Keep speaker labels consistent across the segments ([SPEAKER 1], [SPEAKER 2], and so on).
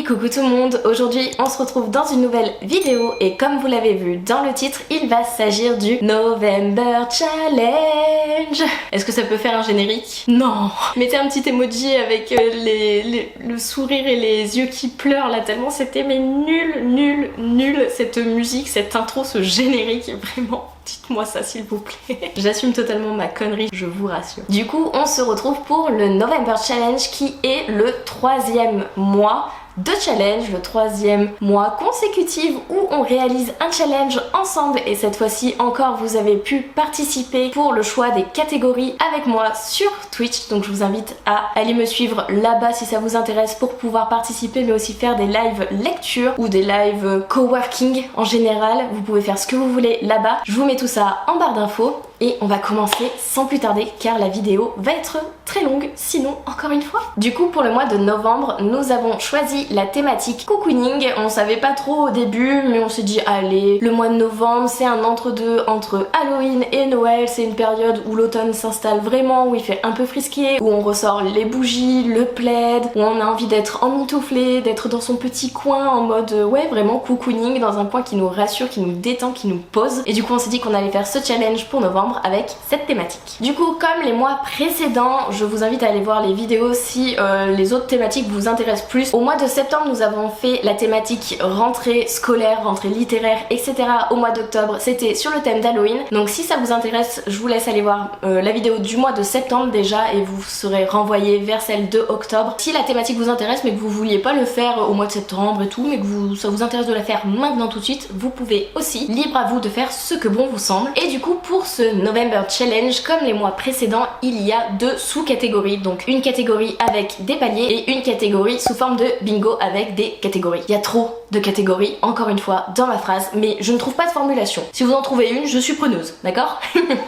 [SPEAKER 1] Hey, coucou tout le monde, aujourd'hui on se retrouve dans une nouvelle vidéo et comme vous l'avez vu dans le titre, il va s'agir du November Challenge. Est-ce que ça peut faire un générique? Non. Mettez un petit emoji avec le sourire et les yeux qui pleurent là, tellement c'était mais nul cette musique, cette intro, ce générique, vraiment. Dites-moi ça s'il vous plaît. J'assume totalement ma connerie, je vous rassure. Du coup, on se retrouve pour le November Challenge qui est le 3e mois de challenge, le 3e mois consécutif où on réalise un challenge ensemble et cette fois-ci encore vous avez pu participer pour le choix des catégories avec moi sur Twitch, donc je vous invite à aller me suivre là-bas si ça vous intéresse pour pouvoir participer mais aussi faire des live lectures ou des live coworking en général. Vous pouvez faire ce que vous voulez là-bas, je vous mets tout ça en barre d'infos et on va commencer sans plus tarder car la vidéo va être très longue sinon encore une fois. Du coup pour le mois de novembre nous avons choisi la thématique cocooning. On savait pas trop au début mais on s'est dit allez, le mois de novembre c'est un entre-deux entre Halloween et Noël, c'est une période où l'automne s'installe vraiment, où il fait un peu frisqué, où on ressort les bougies, le plaid, où on a envie d'être emmitouflé, d'être dans son petit coin en mode ouais vraiment cocooning, dans un coin qui nous rassure, qui nous détend, qui nous pose. Et du coup on s'est dit qu'on allait faire ce challenge pour novembre avec cette thématique. Du coup comme les mois précédents, je vous invite à aller voir les vidéos si les autres thématiques vous intéressent plus. Au mois de septembre nous avons fait la thématique rentrée scolaire, rentrée littéraire, etc. Au mois d'octobre c'était sur le thème d'Halloween. Donc si ça vous intéresse je vous laisse aller voir la vidéo du mois de septembre déjà et vous serez renvoyé vers celle de octobre. Si la thématique vous intéresse mais que vous vouliez pas le faire au mois de septembre et tout mais que ça vous intéresse de la faire maintenant tout de suite, vous pouvez aussi, libre à vous de faire ce que bon vous semble. Et du coup pour ce November Challenge, comme les mois précédents, il y a 2 sous-catégories. Donc une catégorie avec des paliers et une catégorie sous forme de bingo avec des catégories. Il y a trop de catégories, encore une fois, dans ma phrase, mais je ne trouve pas de formulation. Si vous en trouvez une, je suis preneuse, d'accord?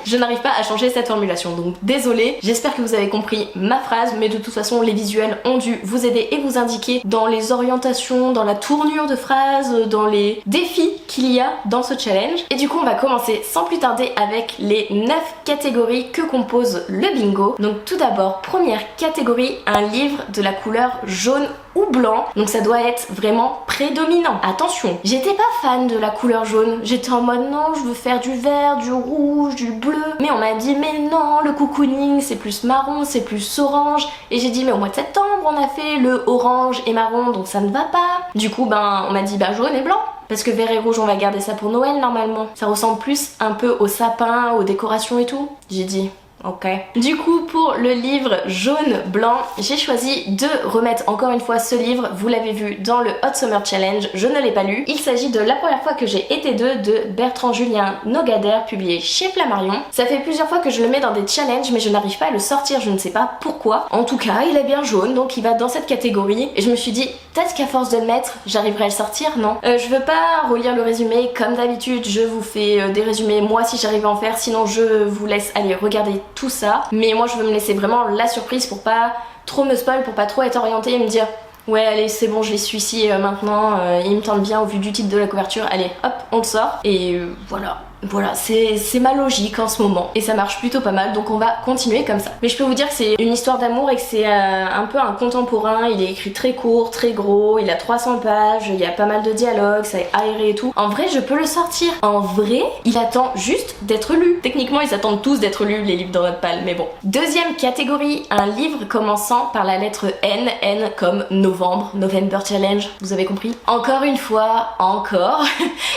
[SPEAKER 1] Je n'arrive pas à changer cette formulation, donc désolée. J'espère que vous avez compris ma phrase, mais de toute façon, les visuels ont dû vous aider et vous indiquer dans les orientations, dans la tournure de phrase, dans les défis qu'il y a dans ce challenge. Et du coup, on va commencer sans plus tarder avec les 9 catégories que compose le bingo. Donc tout d'abord, première catégorie, un livre de la couleur jaune ou blanc, donc ça doit être vraiment prédominant. Attention, j'étais pas fan de la couleur jaune, j'étais en mode non, je veux faire du vert, du rouge, du bleu, mais on m'a dit mais non, le cocooning c'est plus marron, c'est plus orange, et j'ai dit mais au mois de septembre on a fait le orange et marron donc ça ne va pas. Du coup on m'a dit jaune et blanc. Parce que vert et rouge on va garder ça pour Noël normalement. Ça ressemble plus un peu au sapin, aux décorations et tout. J'ai dit ok. Du coup pour le livre jaune blanc, j'ai choisi de remettre encore une fois ce livre. Vous l'avez vu dans le Hot Summer Challenge, je ne l'ai pas lu. Il s'agit de La première fois que j'ai été deux de Bertrand Julien Nogadère, publié chez Flammarion. Ça fait plusieurs fois que je le mets dans des challenges mais je n'arrive pas à le sortir, je ne sais pas pourquoi. En tout cas il est bien jaune donc il va dans cette catégorie et je me suis dit peut-être qu'à force de le mettre j'arriverai à le sortir, non. Je veux pas relire le résumé comme d'habitude, je vous fais des résumés moi si j'arrive à en faire, sinon je vous laisse aller regarder tout ça, mais moi je veux me laisser vraiment la surprise pour pas trop me spoil, pour pas trop être orientée et me dire ouais allez c'est bon je les suis ici maintenant, il me tente bien au vu du titre de la couverture, allez hop on le sort et voilà, c'est ma logique en ce moment et ça marche plutôt pas mal donc on va continuer comme ça. Mais je peux vous dire que c'est une histoire d'amour et que c'est un peu un contemporain, il est écrit très court, très gros, il a 300 pages, il y a pas mal de dialogues, ça est aéré et tout. En vrai je peux le sortir, en vrai il attend juste d'être lu. Techniquement ils attendent tous d'être lus les livres dans notre palle mais bon. Deuxième catégorie, un livre commençant par la lettre N, N comme novembre, November Challenge, vous avez compris. Encore une fois,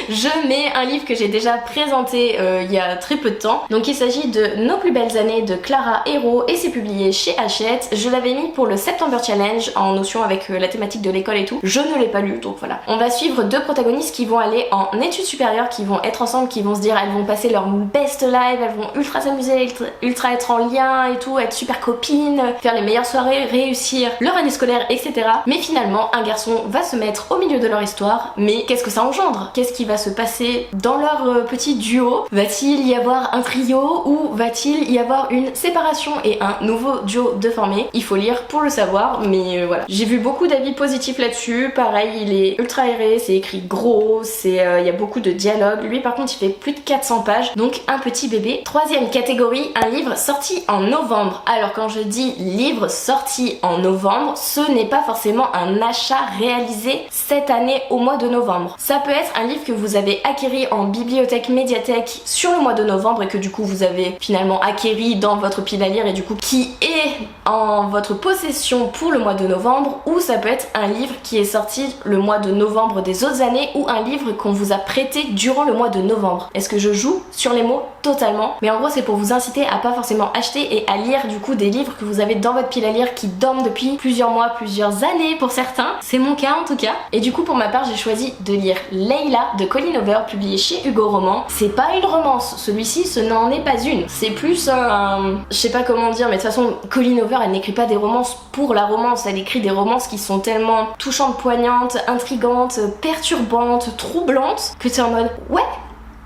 [SPEAKER 1] je mets un livre que j'ai déjà présenté il y a très peu de temps. Donc il s'agit de Nos plus belles années de Clara Hérault et c'est publié chez Hachette. Je l'avais mis pour le September Challenge en notion avec la thématique de l'école et tout. Je ne l'ai pas lu donc voilà. On va suivre 2 protagonistes qui vont aller en études supérieures, qui vont être ensemble, qui vont se dire elles vont passer leur best life, elles vont ultra s'amuser, ultra être en lien et tout, être super copines, faire les meilleures soirées, réussir leur année scolaire etc. Mais finalement un garçon va se mettre au milieu de leur histoire. Mais qu'est-ce que ça engendre? Qu'est-ce qui va se passer dans leur petit duo duo? Va-t-il y avoir un trio ou va-t-il y avoir une séparation et un nouveau duo de formé? Il faut lire pour le savoir, mais voilà. J'ai vu beaucoup d'avis positifs là-dessus. Pareil, il est ultra aéré, c'est écrit gros, il y a beaucoup de dialogue. Lui par contre il fait plus de 400 pages, donc un petit bébé. Troisième catégorie, un livre sorti en novembre. Alors quand je dis livre sorti en novembre, ce n'est pas forcément un achat réalisé cette année au mois de novembre. Ça peut être un livre que vous avez acquéri en bibliothèque médiathèque sur le mois de novembre et que du coup vous avez finalement acquéri dans votre pile à lire et du coup qui est en votre possession pour le mois de novembre, ou ça peut être un livre qui est sorti le mois de novembre des autres années ou un livre qu'on vous a prêté durant le mois de novembre. Est-ce que je joue sur les mots? Totalement. Mais en gros c'est pour vous inciter à pas forcément acheter et à lire du coup des livres que vous avez dans votre pile à lire qui dorment depuis plusieurs mois, plusieurs années pour certains. C'est mon cas en tout cas. Et du coup pour ma part j'ai choisi de lire Layla de Colleen Hoover, publié chez Hugo Roman. C'est pas une romance, celui-ci ce n'en est pas une. C'est plus un... je sais pas comment dire, mais de toute façon Colleen Hoover elle n'écrit pas des romances pour la romance, elle écrit des romances qui sont tellement touchantes, poignantes, intrigantes, perturbantes, troublantes que tu es en mode ouais,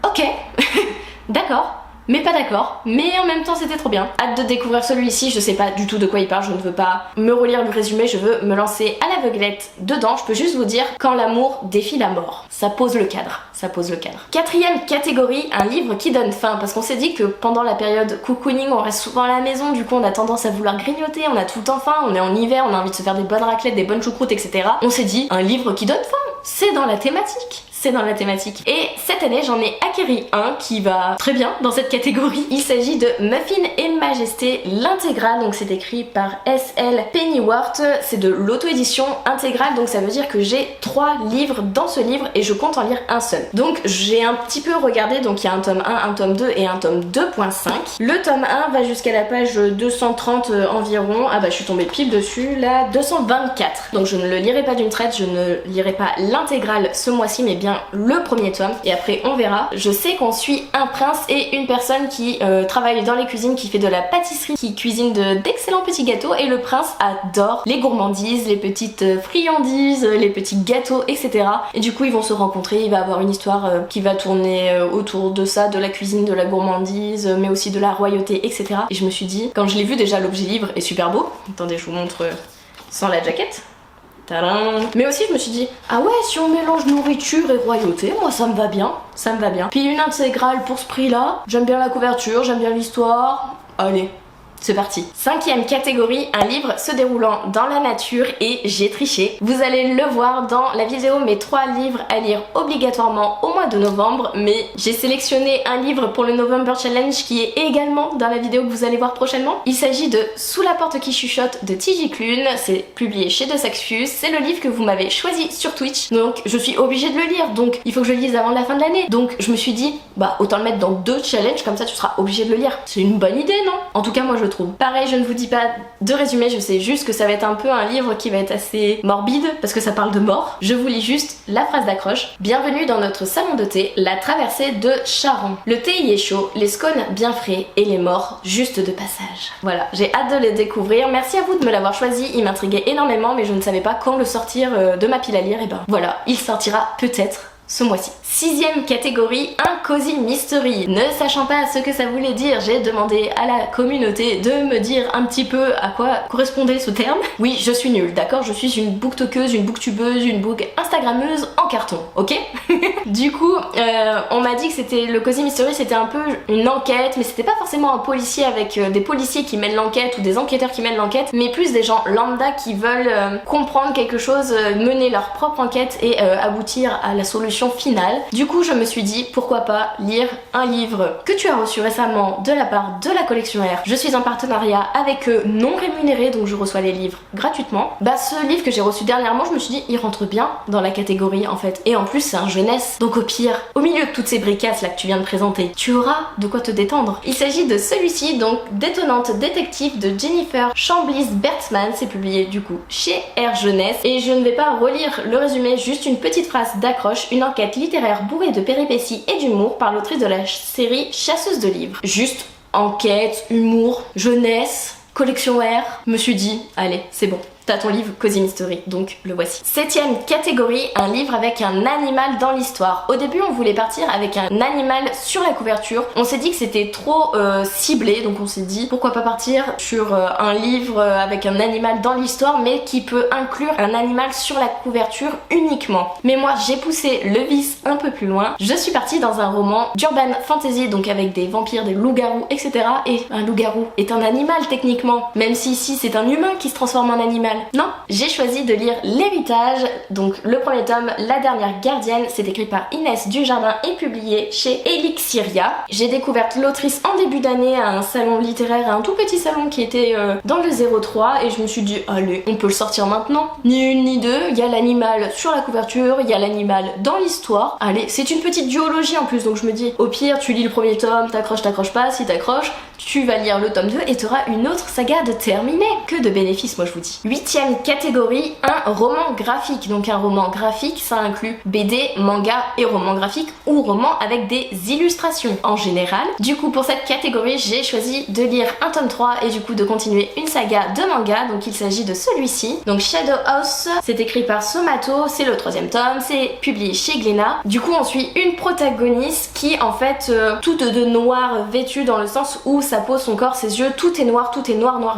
[SPEAKER 1] ok, d'accord. Mais pas d'accord, mais en même temps c'était trop bien. Hâte de découvrir celui-ci, je sais pas du tout de quoi il parle, je ne veux pas me relire le résumé, je veux me lancer à l'aveuglette dedans. Je peux juste vous dire quand l'amour défie la mort. Ça pose le cadre, ça pose le cadre. Quatrième catégorie, un livre qui donne faim, parce qu'on s'est dit que pendant la période cocooning on reste souvent à la maison, du coup on a tendance à vouloir grignoter, on a tout le temps faim, on est en hiver, on a envie de se faire des bonnes raclettes, des bonnes choucroutes, etc. On s'est dit un livre qui donne faim, c'est dans la thématique. C'est dans la thématique. Et cette année, j'en ai acquéri un qui va très bien dans cette catégorie. Il s'agit de Muffin et Majesté, l'intégrale. Donc c'est écrit par S.L. Pennyworth. C'est de l'auto-édition intégrale. Donc ça veut dire que j'ai 3 livres dans ce livre et je compte en lire un seul. Donc j'ai un petit peu regardé. Donc il y a un tome 1, un tome 2 et un tome 2.5. Le tome 1 va jusqu'à la page 230 environ. Ah bah je suis tombée pile dessus. Là, 224. Donc je ne le lirai pas d'une traite. Je ne lirai pas l'intégrale ce mois-ci, mais bien le premier tome et après on verra. Je sais qu'on suit un prince et une personne qui travaille dans les cuisines, qui fait de la pâtisserie, qui cuisine d'excellents petits gâteaux, et le prince adore les gourmandises, les petites friandises, les petits gâteaux, etc. Et du coup ils vont se rencontrer, il va avoir une histoire qui va tourner autour de ça, de la cuisine, de la gourmandise, mais aussi de la royauté, etc. Et je me suis dit, quand je l'ai vu déjà, l'objet livre est super beau. Attendez, je vous montre sans la jaquette. Tadam. Mais aussi je me suis dit, ah ouais, si on mélange nourriture et royauté, moi ça me va bien, ça me va bien. Puis une intégrale pour ce prix là, j'aime bien la couverture, j'aime bien l'histoire, allez, c'est parti. Cinquième catégorie, un livre se déroulant dans la nature, et j'ai triché. Vous allez le voir dans la vidéo, mes 3 livres à lire obligatoirement au mois de novembre, mais j'ai sélectionné un livre pour le November Challenge qui est également dans la vidéo que vous allez voir prochainement. Il s'agit de Sous la porte qui chuchote de T.J. Klune, c'est publié chez De Saxfus, c'est le livre que vous m'avez choisi sur Twitch, donc je suis obligée de le lire, donc il faut que je le lise avant la fin de l'année. Donc je me suis dit, bah autant le mettre dans 2 challenges, comme ça tu seras obligé de le lire. C'est une bonne idée, non? En tout cas moi je trouve. Pareil, je ne vous dis pas de résumé, je sais juste que ça va être un peu un livre qui va être assez morbide parce que ça parle de mort. Je vous lis juste la phrase d'accroche. Bienvenue dans notre salon de thé, la traversée de Charon. Le thé y est chaud, les scones bien frais et les morts juste de passage. Voilà, j'ai hâte de les découvrir. Merci à vous de me l'avoir choisi, il m'intriguait énormément, mais je ne savais pas quand le sortir de ma pile à lire. Et ben voilà, il sortira peut-être ce mois-ci. Sixième catégorie, un cozy mystery. Ne sachant pas ce que ça voulait dire, j'ai demandé à la communauté de me dire un petit peu à quoi correspondait ce terme. Oui, je suis nulle, d'accord? Je suis une booktokeuse, une booktubeuse, une book instagrammeuse en carton, ok? Du coup, on m'a dit que c'était le cozy mystery, c'était un peu une enquête, mais c'était pas forcément un policier avec des policiers qui mènent l'enquête ou des enquêteurs qui mènent l'enquête, mais plus des gens lambda qui veulent comprendre quelque chose, mener leur propre enquête et aboutir à la solution finale. Du coup je me suis dit pourquoi pas lire un livre que tu as reçu récemment de la part de la collection R. Je suis en partenariat avec eux, non rémunéré, donc je reçois les livres gratuitement. Bah ce livre que j'ai reçu dernièrement, je me suis dit il rentre bien dans la catégorie en fait, et en plus c'est un jeunesse, donc au pire, au milieu de toutes ces bricasses là que tu viens de présenter, tu auras de quoi te détendre. Il s'agit de celui-ci, donc Détonnante détective de Jennifer Chambliss-Bertman, c'est publié du coup chez R Jeunesse, et je ne vais pas relire le résumé, juste une petite phrase d'accroche. Une enquête littéraire bourrée de péripéties et d'humour par l'autrice de la série Chasseuse de livres. Juste enquête, humour, jeunesse, collection R. Me suis dit, allez, c'est bon. t'as ton livre Cozy Mystery, donc le voici. 7ème catégorie, un livre avec un animal dans l'histoire. Au début on voulait partir avec un animal sur la couverture, on s'est dit que c'était trop ciblé, donc on s'est dit pourquoi pas partir sur un livre avec un animal dans l'histoire mais qui peut inclure un animal sur la couverture uniquement. Mais moi j'ai poussé le vice un peu plus loin, je suis partie dans un roman d'urban fantasy, donc avec des vampires, des loups-garous, etc. Et un loup-garou est un animal techniquement, même si ici c'est un humain qui se transforme en animal. Non, j'ai choisi de lire L'Héritage, donc le premier tome, La Dernière Gardienne, c'est écrit par Inès Dujardin et publié chez Elixiria. J'ai découvert l'autrice en début d'année à un salon littéraire, à un tout petit salon qui était dans le 03 et je me suis dit allez, on peut le sortir maintenant. Ni une ni deux, il y a l'animal sur la couverture, il y a l'animal dans l'histoire. Allez, c'est une petite duologie en plus, donc je me dis au pire tu lis le premier tome, t'accroches pas, si t'accroches, tu vas lire le tome 2 et t'auras une autre saga de terminer. Que de bénéfices moi je vous dis. 8ème catégorie, un roman graphique. Donc un roman graphique, ça inclut BD, manga et roman graphique ou roman avec des illustrations en général. Du coup pour cette catégorie j'ai choisi de lire un tome 3 et du coup de continuer une saga de manga, donc il s'agit de celui-ci. Donc Shadow House, c'est écrit par Somato, c'est le 3ème tome, c'est publié chez Glénat. Du coup on suit une protagoniste qui en fait toute de noir vêtue dans le sens où sa peau, son corps, ses yeux, tout est noir,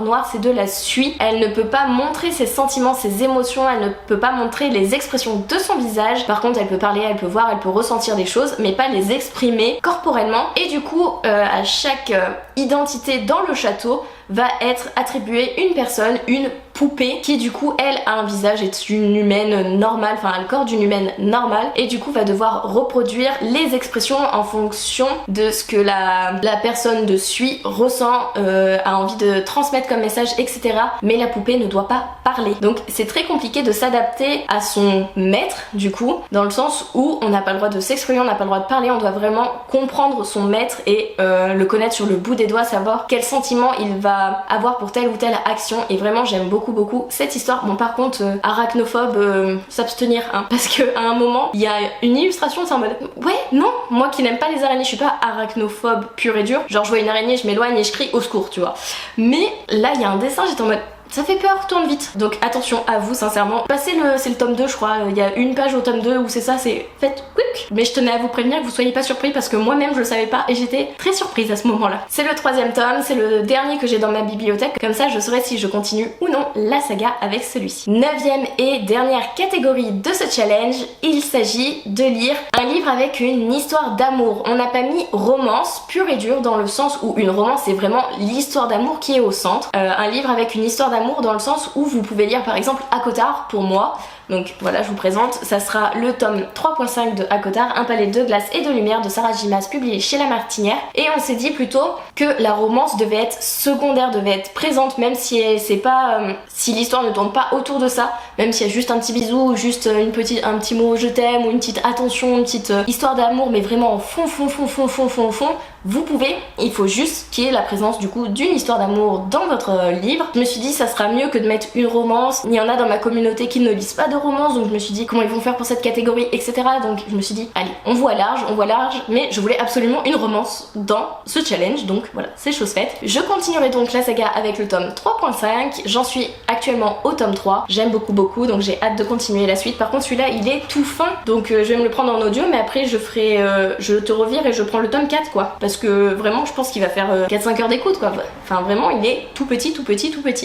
[SPEAKER 1] noir, c'est de la suie. Elle ne peut pas montrer ses sentiments, ses émotions, elle ne peut pas montrer les expressions de son visage. Par contre elle peut parler, elle peut voir, elle peut ressentir des choses mais pas les exprimer corporellement. Et du coup à chaque identité dans le château va être attribuée une personne, une poupée qui du coup elle a un visage, est une humaine normale, enfin le corps d'une humaine normale et du coup va devoir reproduire les expressions en fonction de ce que la personne de suit ressent, a envie de transmettre comme message, etc. Mais la poupée ne doit pas parler. Donc c'est très compliqué de s'adapter à son maître du coup, dans le sens où on n'a pas le droit de s'exprimer, on n'a pas le droit de parler, on doit vraiment comprendre son maître et le connaître sur le bout des doigts, savoir quel sentiment il va avoir pour telle ou telle action. Et vraiment j'aime beaucoup cette histoire. Bon par contre arachnophobe, s'abstenir hein, parce que à un moment il y a une illustration, c'est en mode ouais non, moi qui n'aime pas les araignées, je suis pas arachnophobe pur et dur, genre je vois une araignée, je m'éloigne et je crie au secours, tu vois. Mais là il y a un dessin, j'étais en mode ça fait peur, tourne vite. Donc attention à vous sincèrement. Passez c'est le tome 2 je crois, il y a une page au tome 2 où c'est ça, c'est faites quick. Mais je tenais à vous prévenir que vous soyez pas surpris parce que moi-même je le savais pas et j'étais très surprise à ce moment-là. C'est le 3ème tome, c'est le dernier que j'ai dans ma bibliothèque, comme ça je saurai si je continue ou non la saga avec celui-ci. 9ème et dernière catégorie de ce challenge, il s'agit de lire un livre avec une histoire d'amour. On n'a pas mis romance pure et dure dans le sens où une romance c'est vraiment l'histoire d'amour qui est au centre. Un livre avec une histoire d'amour dans le sens où vous pouvez lire par exemple Akotard pour moi. Donc voilà, je vous présente, ça sera le tome 3.5 de Akotard, un palais de glace et de lumière de Sarah J. Maas, publié chez La Martinière. Et on s'est dit plutôt que la romance devait être secondaire, devait être présente, même si c'est pas si l'histoire ne tourne pas autour de ça, même s'il y a juste un petit bisou, ou juste un petit mot je t'aime ou une petite attention, une petite histoire d'amour, mais vraiment en fond, vous pouvez, il faut juste qu'il y ait la présence du coup d'une histoire d'amour dans votre livre. Je me suis dit ça sera mieux que de mettre une romance. Il y en a dans ma communauté qui ne lisent pas de romance, donc je me suis dit comment ils vont faire pour cette catégorie, etc. Donc je me suis dit allez, on voit large, mais je voulais absolument une romance dans ce challenge, donc voilà, c'est chose faite. Je continuerai donc la saga avec le tome 3.5, j'en suis actuellement au tome 3, j'aime beaucoup, donc j'ai hâte de continuer la suite. Par contre celui-là il est tout fin, donc je vais me le prendre en audio, mais après je ferai, je te revire et je prends le tome 4 quoi, parce que vraiment je pense qu'il va faire 4-5 heures d'écoute quoi, enfin vraiment il est tout petit.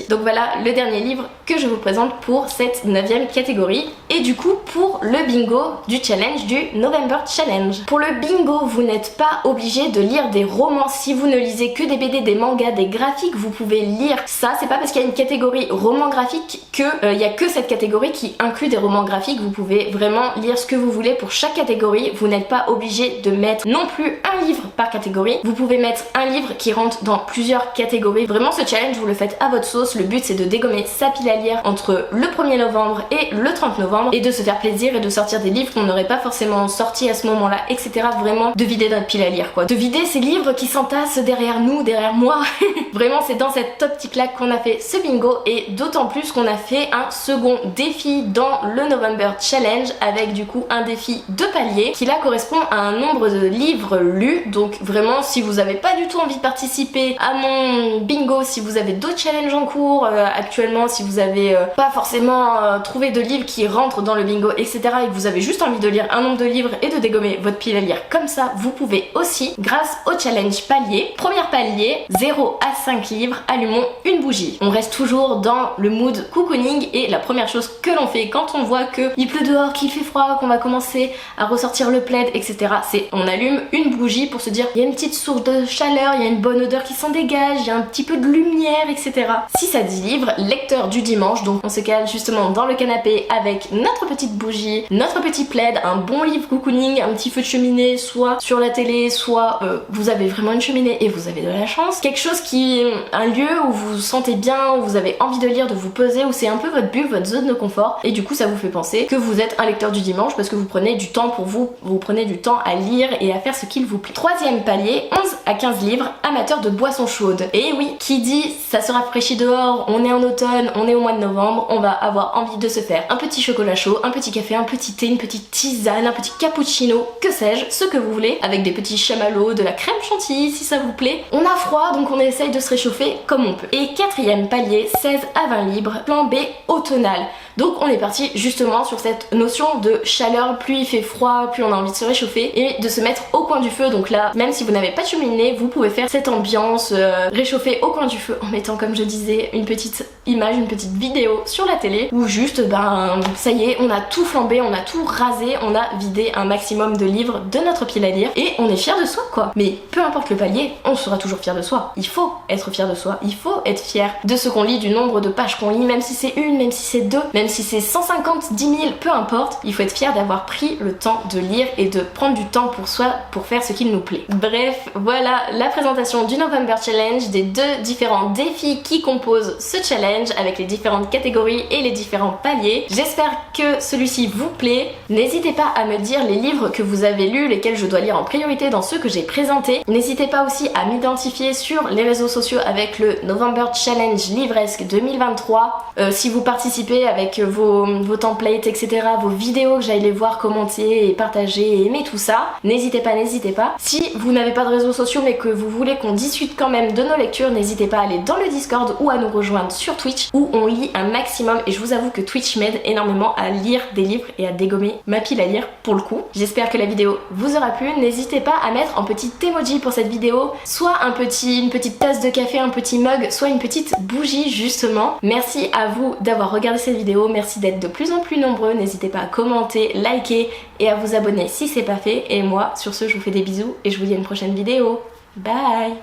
[SPEAKER 1] Donc voilà le dernier livre que je vous présente pour cette 9ème catégorie. Et du coup pour le bingo du challenge du November Challenge. Pour le bingo vous n'êtes pas obligé de lire des romans. Si vous ne lisez que des BD, des mangas, des graphiques, vous pouvez lire ça. C'est pas parce qu'il y a une catégorie roman graphique que il y a que cette catégorie qui inclut des romans graphiques. Vous pouvez vraiment lire ce que vous voulez pour chaque catégorie. Vous n'êtes pas obligé de mettre non plus un livre par catégorie. Vous pouvez mettre un livre qui rentre dans plusieurs catégories. Vraiment ce challenge vous le faites à votre sauce. Le but c'est de dégommer sa pile à lire entre le 1er novembre et le le 30 novembre et de se faire plaisir et de sortir des livres qu'on n'aurait pas forcément sortis à ce moment-là, etc. Vraiment de vider notre pile à lire quoi. De vider ces livres qui s'entassent derrière nous, derrière moi. Vraiment c'est dans cette optique-là qu'on a fait ce bingo et d'autant plus qu'on a fait un second défi dans le November Challenge avec du coup un défi de palier qui là correspond à un nombre de livres lus. Donc vraiment si vous n'avez pas du tout envie de participer à mon bingo, si vous avez d'autres challenges en cours actuellement, si vous avez pas forcément trouvé de livres qui rentrent dans le bingo etc et que vous avez juste envie de lire un nombre de livres et de dégommer votre pile à lire comme ça, vous pouvez aussi grâce au challenge palier. Premier palier, 0 à 5 livres, allumons une bougie. On reste toujours dans le mood cocooning et la première chose que l'on fait quand on voit qu'il pleut dehors, qu'il fait froid, qu'on va commencer à ressortir le plaid etc, c'est on allume une bougie pour se dire il y a une petite source de chaleur, il y a une bonne odeur qui s'en dégage, il y a un petit peu de lumière etc. 6 à 10 livres, lecteur du dimanche, donc on se cale justement dans le canapé avec notre petite bougie, notre petit plaid, un bon livre cocooning, un petit feu de cheminée, soit sur la télé, soit vous avez vraiment une cheminée et vous avez de la chance. Quelque chose qui est un lieu où vous vous sentez bien, où vous avez envie de lire, de vous poser, où c'est un peu votre bulle, votre zone de confort et du coup ça vous fait penser que vous êtes un lecteur du dimanche parce que vous prenez du temps pour vous, vous prenez du temps à lire et à faire ce qu'il vous plaît. Troisième palier, 11 à 15 livres, amateur de boissons chaudes. Et oui, qui dit ça se rafraîchit dehors, on est en automne, on est au mois de novembre, on va avoir envie de se faire un petit chocolat chaud, un petit café, un petit thé, une petite tisane, un petit cappuccino, que sais-je, ce que vous voulez, avec des petits chamallows, de la crème chantilly si ça vous plaît. On a froid donc on essaye de se réchauffer comme on peut. Et quatrième palier, 16 à 20 livres, plan B automnal. Donc on est parti justement sur cette notion de chaleur, plus il fait froid, plus on a envie de se réchauffer et de se mettre au coin du feu. Donc là, même si vous n'avez pas de cheminée, vous pouvez faire cette ambiance réchauffée au coin du feu en mettant, comme je disais, une petite image, une petite vidéo sur la télé ou juste ça y est, on a tout flambé, on a tout rasé, on a vidé un maximum de livres de notre pile à lire et on est fier de soi quoi. Mais peu importe le palier, on sera toujours fier de soi. Il faut être fier de soi, il faut être fier de ce qu'on lit, du nombre de pages qu'on lit, même si c'est une, même si c'est deux, même si c'est 150, 10 000, peu importe, il faut être fier d'avoir pris le temps de lire et de prendre du temps pour soi pour faire ce qu'il nous plaît. Bref, voilà la présentation du November Challenge, des deux différents défis qui composent ce challenge avec les différentes catégories et les différents paliers. J'espère que celui-ci vous plaît. N'hésitez pas à me dire les livres que vous avez lus, lesquels je dois lire en priorité dans ceux que j'ai présentés. N'hésitez pas aussi à m'identifier sur les réseaux sociaux avec le November Challenge Livresque 2023. Si vous participez avec vos templates, etc., vos vidéos que j'aille les voir, commenter et partager et aimer tout ça, n'hésitez pas, n'hésitez pas. Si vous n'avez pas de réseaux sociaux mais que vous voulez qu'on discute quand même de nos lectures, n'hésitez pas à aller dans le Discord ou à nous rejoindre sur Twitch où on lit un maximum et je vous avoue que Twitch m'aide énormément à lire des livres et à dégommer ma pile à lire pour le coup. J'espère que la vidéo vous aura plu. N'hésitez pas à mettre un petit emoji pour cette vidéo, soit une petite tasse de café, un petit mug, soit une petite bougie justement. Merci à vous d'avoir regardé cette vidéo, merci d'être de plus en plus nombreux, n'hésitez pas à commenter, liker et à vous abonner si c'est pas fait. Et moi sur ce je vous fais des bisous et je vous dis à une prochaine vidéo. Bye.